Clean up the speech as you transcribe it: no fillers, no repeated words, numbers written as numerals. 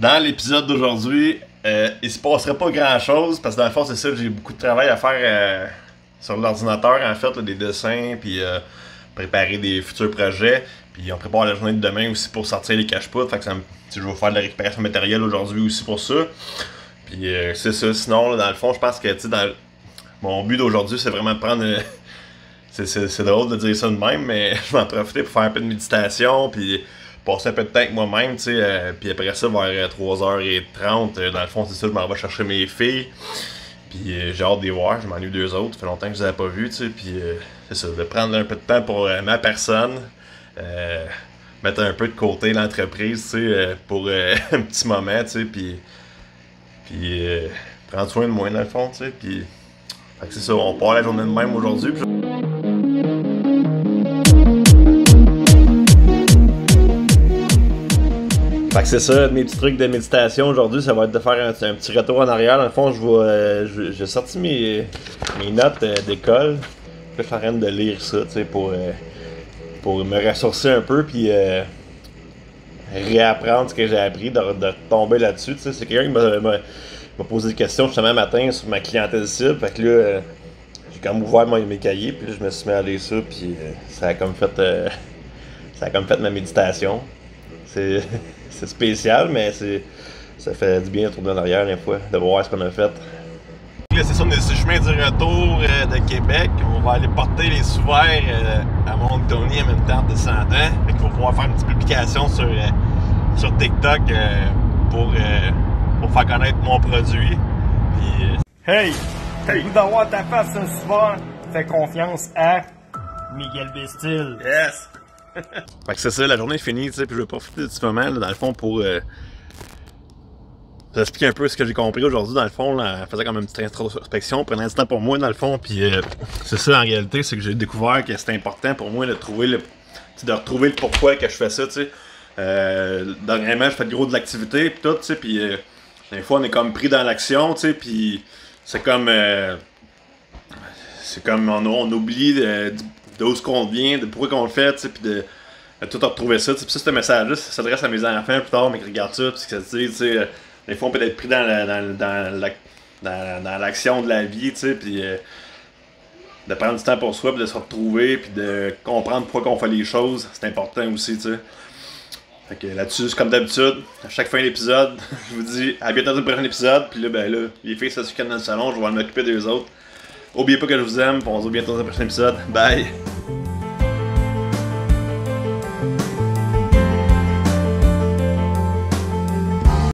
Dans l'épisode d'aujourd'hui, il se passerait pas grand chose parce que dans le fond, c'est ça, j'ai beaucoup de travail à faire sur l'ordinateur en fait, là, des dessins, puis préparer des futurs projets. Puis on prépare la journée de demain aussi pour sortir les cache-poudres. Fait que je vais faire de la récupération matérielle aujourd'hui aussi pour ça. Puis c'est ça. Sinon, là, dans le fond, je pense que mon but d'aujourd'hui, c'est vraiment de prendre. C'est drôle de dire ça de même, mais je vais en profiter pour faire un peu de méditation. Puis passer un peu de temps avec moi-même, tu sais. Puis après ça, vers 3h30, dans le fond, c'est ça, je m'en vais chercher mes filles. Puis j'ai hâte de les voir, je m'ennuie d'eux autres, ça fait longtemps que je les avais pas vus, tu sais. Puis c'est ça, de prendre un peu de temps pour ma personne. Mettre un peu de côté l'entreprise, tu sais, pour un petit moment, tu sais. Puis prendre soin de moi, dans le fond, tu sais. Puis fait que c'est ça, on part la journée de même aujourd'hui. Fait que c'est ça, mes petits trucs de méditation aujourd'hui, ça va être de faire un petit retour en arrière. Dans le fond, j'ai sorti mes notes d'école. Je suis en train de lire ça, tu sais, pour me ressourcer un peu, puis réapprendre ce que j'ai appris, de tomber là-dessus. Tu sais, c'est quelqu'un qui m'a posé des questions justement matin sur ma clientèle cible. Fait que là, j'ai comme ouvert mes cahiers, puis là, je me suis mis à lire ça, puis ça a comme fait ma méditation. C'est spécial, mais ça fait du bien de tourner en arrière des fois, de voir ce qu'on a fait. Là, c'est ça, on est sur le chemin du retour de Québec. On va aller porter les sous-verts à Moncton en même temps de descendant. Fait qu'il va pouvoir faire une petite publication sur TikTok pour faire connaître mon produit. Puis, hey! Hey! Vous d'avoir ta face un sous-vert, fais confiance à Miguel Bestil. Yes! Fait que c'est ça, la journée est finie, tu sais, puis je vais profiter de ce moment, là, dans le fond, pour vous expliquer un peu ce que j'ai compris aujourd'hui, dans le fond, là, en faisant comme une petite introspection, prenant du temps pour moi, dans le fond, puis c'est ça, en réalité, c'est que j'ai découvert que c'était important pour moi de retrouver le pourquoi que je fais ça, tu sais. Dernièrement, je fais gros de l'activité, puis tout, tu sais, puis des fois, on est comme pris dans l'action, tu sais, puis c'est comme on oublie d'où ce qu'on vient, de pourquoi qu'on le fait, tu sais, puis de tout retrouver ça. Puis ça, ce message-là, ça s'adresse à mes enfants plus tard, mais qui regardent ça, puis que tu sais, des fois on peut être pris dans l'action de la vie, tu sais, puis de prendre du temps pour soi, puis de se retrouver, puis de comprendre pourquoi on fait les choses, c'est important aussi, tu sais. Fait que là-dessus, comme d'habitude, à chaque fin d'épisode, je vous dis à bientôt dans le prochain épisode, puis là, ben là, les filles s'assument dans le salon, je vais m'occuper des autres. N'oubliez pas que je vous aime, on se voit bientôt dans le prochain épisode. Bye!